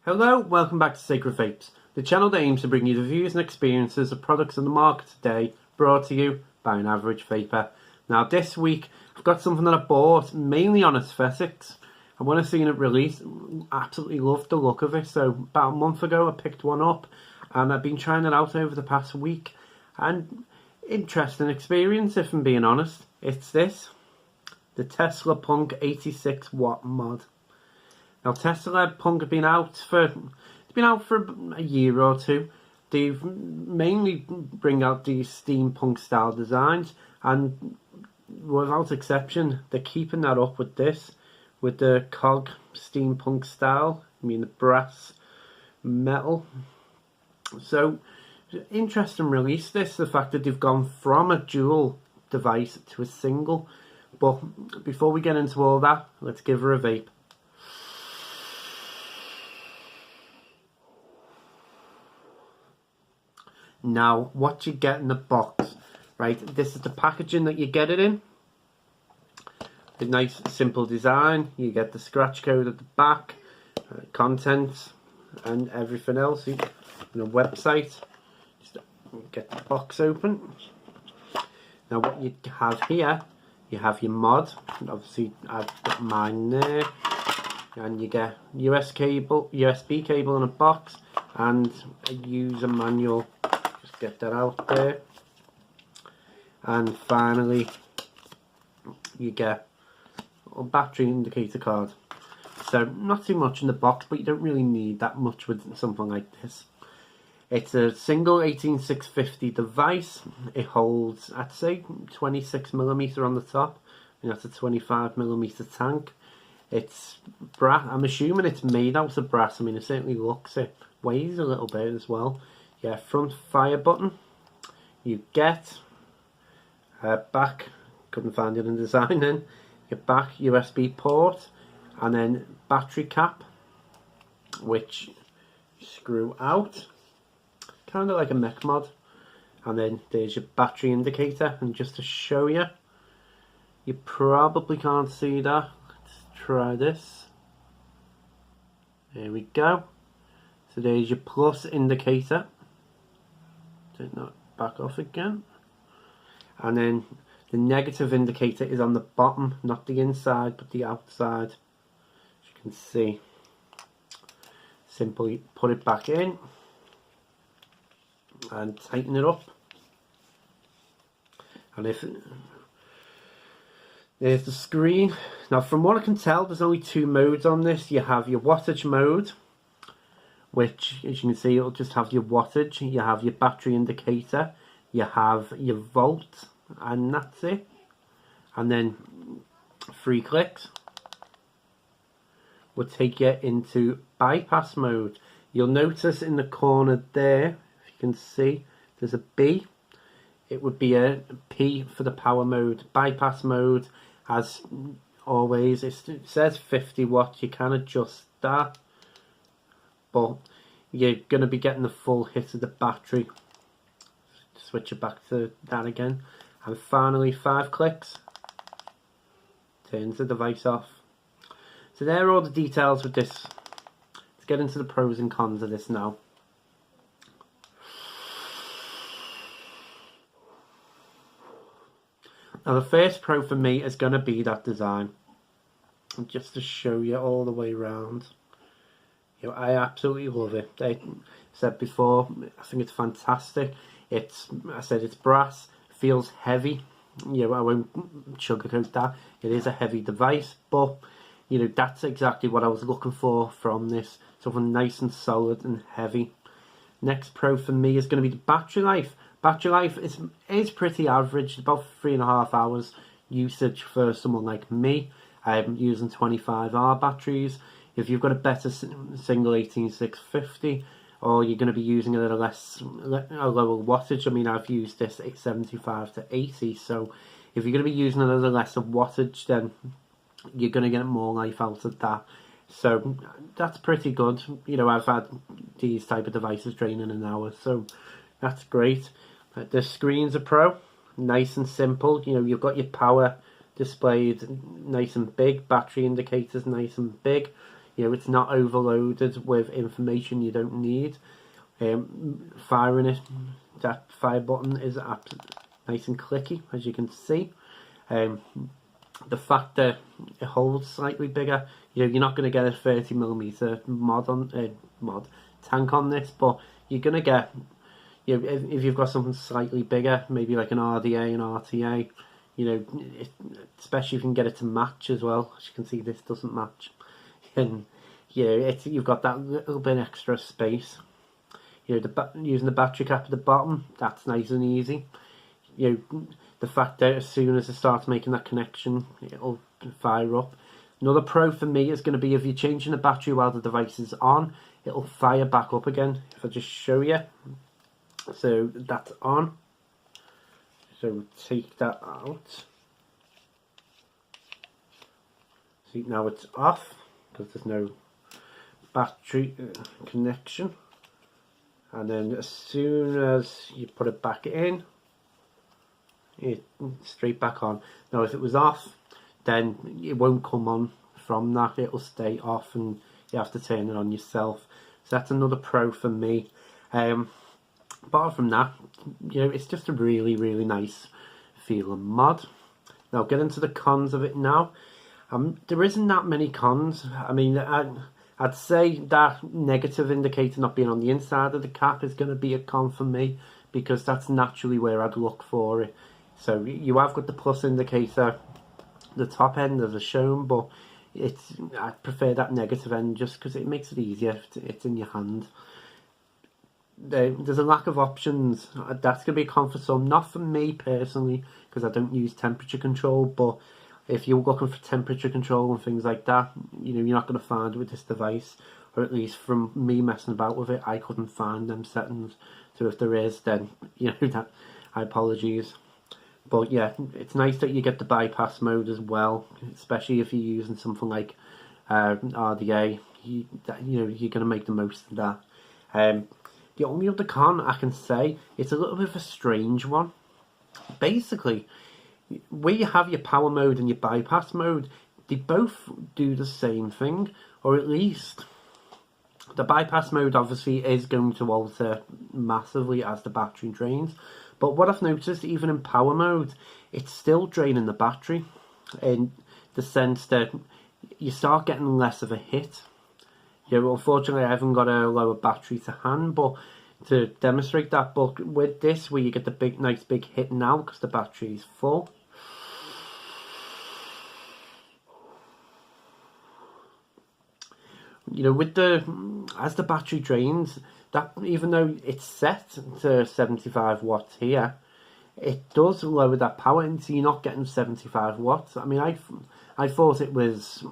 Hello, welcome back to Sacred Vapes, the channel that aims to bring you the views and experiences of products on the market today, brought to you by an average vapor. Now this week, I've got something that I bought mainly on aesthetics. And when I seen it released, absolutely loved the look of it. So about a month ago, I picked one up and I've been trying it out over the past week. And interesting experience, if I'm being honest. It's this, the Tesla Punk 86 watt mod. Now Tesla Punk have been out for a year or two. They've mainly bring out these steampunk style designs, and without exception, they're keeping that up with this, with the cog steampunk style. I mean the brass metal. So interesting release this, the fact that they've gone from a dual device to a single. But before we get into all that, let's give her a vape. Now, what you get in the box, right? This is the packaging that you get it in. A nice, simple design. You get the scratch code at the back, contents, and everything else. And a website. Just get the box open. Now, what you have here, you have your mod. Obviously, I've got mine there. And you get USB cable in a box, and a user manual. Get that out there, and finally you get a battery indicator card. So not too much in the box, but you don't really need that much with something like this. It's a single 18650 device. It holds, I'd say, 26mm on the top, and that's a 25mm tank. It's brass. I'm assuming it's made out of brass. I mean, it certainly looks it. Weighs a little bit as well. Yeah, front fire button. You get back, couldn't find it in design then, your back USB port, and then battery cap, which you screw out, kind of like a mech mod. And then there's your battery indicator, and just to show you, you probably can't see that. Let's try this. There we go. So there's your plus indicator. Take that back off again, and then the negative indicator is on the bottom, not the inside but the outside. As you can see, simply put it back in and tighten it up, and there's the screen. Now from what I can tell, there's only two modes on this. You have your wattage mode, which, as you can see, it'll just have your wattage. You have your battery indicator, you have your volt, and that's it. And then 3 clicks will take you into bypass mode. You'll notice in the corner there, if you can see, there's a B. It would be a P for the power mode. Bypass mode, as always, it says 50 watts. You can adjust that, but you're going to be getting the full hit of the battery. Switch it back to that again, and finally 5 clicks turns the device off. So there are all the details with this. Let's get into the pros and cons of this now. Now the first pro for me is going to be that design, and just to show you all the way around. You know, I absolutely love it. I said before, I think it's fantastic. It's brass, feels heavy. You know, I won't sugarcoat that. It is a heavy device, but you know, that's exactly what I was looking for from this. Something nice and solid and heavy. Next pro for me is going to be the battery life. Battery life is pretty average, about 3.5 hours usage for someone like me. I'm using 25R batteries. If you've got a better single 18650, or you're going to be using a lower wattage, I mean, I've used this at 75 to 80, so if you're going to be using a little less of wattage, then you're going to get more life out of that. So that's pretty good. You know, I've had these type of devices draining an hour, so that's great. The screens are pro, nice and simple. You know, you've got your power displayed nice and big, battery indicators nice and big. You know, it's not overloaded with information you don't need. Firing it, that fire button is nice and clicky, as you can see. The fact that it holds slightly bigger, you know, you're not going to get a 30mm tank on this, but you're going to get, you know, if you've got something slightly bigger, maybe like an RDA and RTA, you know, especially if you can get it to match as well. As you can see, this doesn't match, and you know, you've got that little bit extra space. You know, using the battery cap at the bottom, that's nice and easy. You know, the fact that as soon as it starts making that connection, it'll fire up. Another pro for me is going to be if you're changing the battery while the device is on, it'll fire back up again. If I just show you, so that's on. So take that out. See, now it's off because there's no battery connection. And then as soon as you put it back in, it's straight back on. Now if it was off, then it won't come on from that. It'll stay off and you have to turn it on yourself. So that's another pro for me. Apart from that, you know, it's just a really, really nice feeling mod. Now get into the cons of it now. There isn't that many cons. I mean, I'd say that negative indicator not being on the inside of the cap is going to be a con for me, because that's naturally where I'd look for it. So you have got the plus indicator, the top end as shown, but I prefer that negative end just because it makes it easier. It's in your hand. There's a lack of options. That's going to be a con for some, not for me personally, because I don't use temperature control, but if you're looking for temperature control and things like that, you know, you're not going to find it with this device, or at least from me messing about with it, I couldn't find them settings. So if there is, then, you know, that, I apologize. But yeah, it's nice that you get the bypass mode as well, especially if you're using something like RDA. You know, you're going to make the most of that. The only other con I can say, it's a little bit of a strange one. Basically, where you have your power mode and your bypass mode, they both do the same thing, or at least the bypass mode obviously is going to alter massively as the battery drains. But what I've noticed, even in power mode, it's still draining the battery, in the sense that you start getting less of a hit. You know, unfortunately I haven't got a lower battery to hand, but to demonstrate that, but with this, where you get the nice big hit now because the battery is full. You know, as the battery drains, that even though it's set to 75 watts here, it does lower that power, and so you're not getting 75 watts. I mean, I thought it was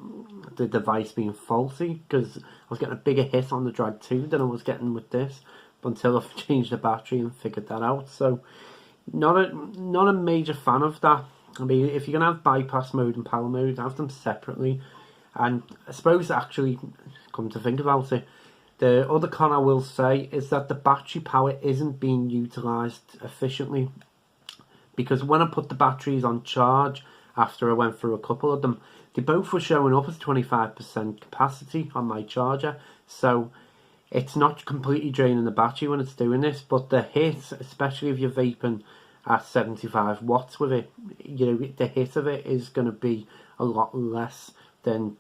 the device being faulty, because I was getting a bigger hit on the Drag 2 than I was getting with this, until I've changed the battery and figured that out. So not a major fan of that. I mean, if you're going to have bypass mode and power mode, have them separately. And I suppose, actually, come to think about it, the other con I will say is that the battery power isn't being utilised efficiently. Because when I put the batteries on charge, after I went through a couple of them, they both were showing up as 25% capacity on my charger. So it's not completely draining the battery when it's doing this, but the hit, especially if you're vaping at 75 watts with it, you know, the hit of it is going to be a lot less than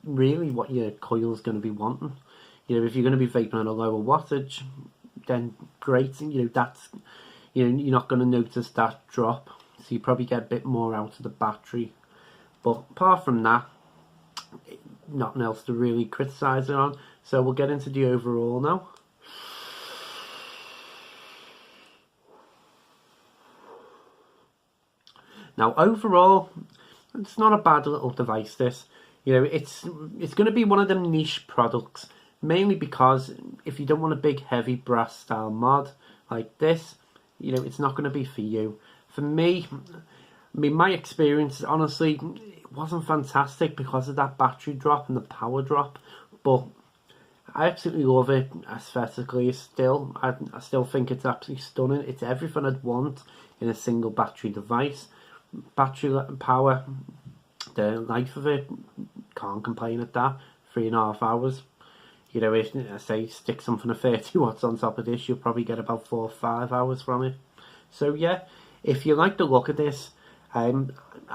really what your coil's going to be wanting. You know, if you're going to be vaping at a lower wattage, then great. You know, that's, you know, you're not going to notice that drop, so you probably get a bit more out of the battery. But apart from that, nothing else to really criticise it on. So we'll get into the overall now. Now overall, it's not a bad little device, this. You know, it's going to be one of them niche products, mainly because if you don't want a big heavy brass style mod like this, you know, it's not going to be for you. For me, I mean, my experience, honestly, it wasn't fantastic because of that battery drop and the power drop, but I absolutely love it aesthetically still. I still think it's absolutely stunning. It's everything I'd want in a single battery device. Battery power, the life of it, can't complain at that. 3.5 hours. You know, if I say stick something of 30 watts on top of this, you'll probably get about 4 or 5 hours from it. So yeah, if you like the look of this, I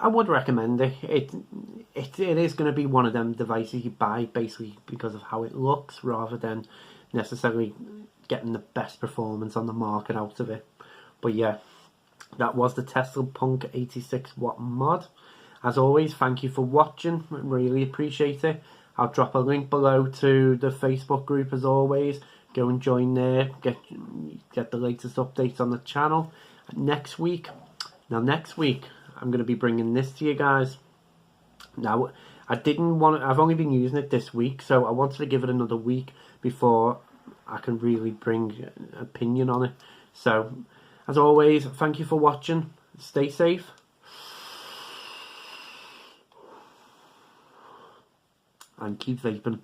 would recommend it. It is going to be one of them devices you buy basically because of how it looks, rather than necessarily getting the best performance on the market out of it. But yeah, that was the Tesla Punk 86 watt mod. As always, thank you for watching. Really appreciate it. I'll drop a link below to the Facebook group as always. Go and join there. Get the latest updates on the channel. Next week, I'm going to be bringing this to you guys. Now, I've only been using it this week, so I wanted to give it another week before I can really bring an opinion on it. So, as always, thank you for watching. Stay safe. And keep vaping.